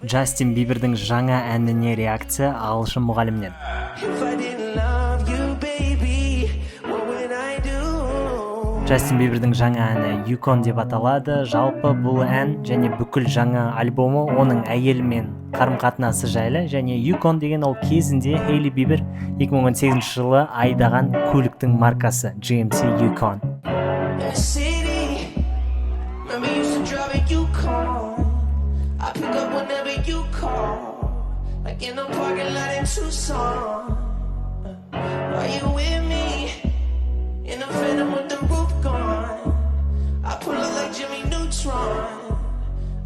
Джастин Бибердің жаңа әніне реакция ағылшын мұғалімнен. Джастин Бибердің жаңа әні Yukon деп аталады. Жалпы бұл ән және бүкіл жаңа альбомы оның әйелімен қарым-қатынасы жайлы, және Yukon деген ол кезінде Хейли Бибер 2018 жылы айдаған көліктің маркасы GMC Yukon. I pick up whenever you call, like in a parking lot in Tucson. Are you with me? In a phantom with the roof gone. I pull up like Jimmy Neutron.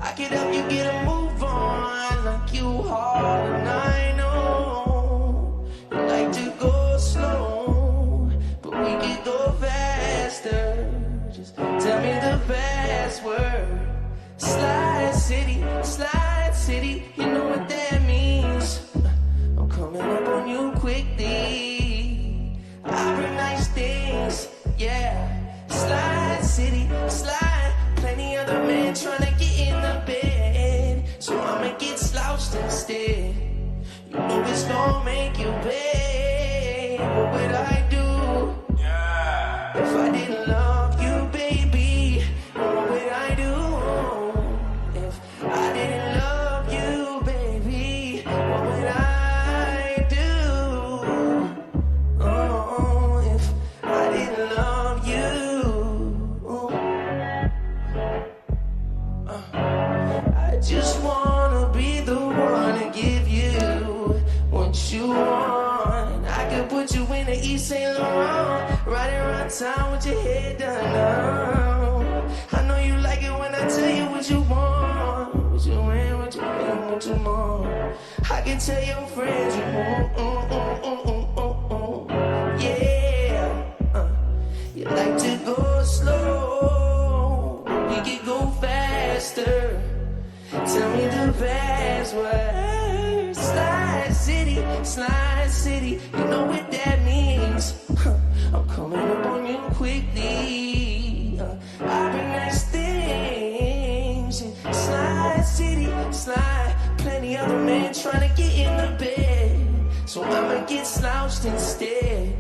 I can help you get a move on, like you hard and I know. You like to go slow, but we can go faster. Just tell me the password. Slide city, you know what that means. I'm coming up on you quickly. I bring nice things, yeah. Slide city, slide. Plenty other men trying to get in the bed, so I'ma get slouched instead. You know it's gonna make you pay. What would I do, yeah, if I didn't love you, baby? What would I do? I didn't love you, baby. What would I do? Oh, if I didn't love you. I just wanna be the one to give you what you want. I could put you in the East St. Laurent, riding around town with your head done now. I know you like it when I tell you what you want. What you want, what you want, what you want. I can tell your friends you want. Yeah. You like to go slow, we can go faster. Tell me the password. Slide city, you know what that means. I'm coming up on you quickly. I bring nice things. Slide city, slide. Plenty other men trying to get in the bed, so I'ma get slouched instead.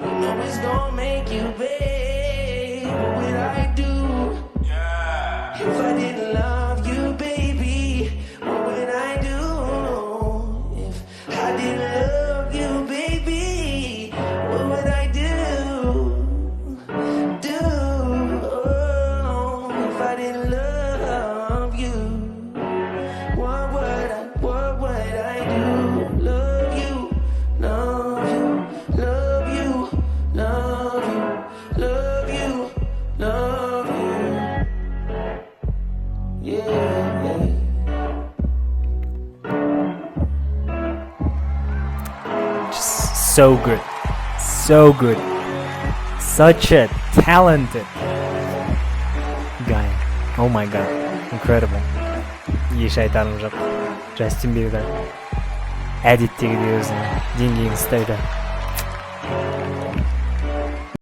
You know it's gonna make you beg. What would I do, yeah, if I didn't love you, baby? What would I do if I didn't love you, baby? What would I do? Oh, if I didn't love you? What would I do? Love you, love you, love you, love you, love you, love you. Yeah. Just so good, such a talented guy. Oh my god, incredible. Еш айтарым жоқ. Джастин Бибер әдеттегідей өзінің деңгейін ұстайды.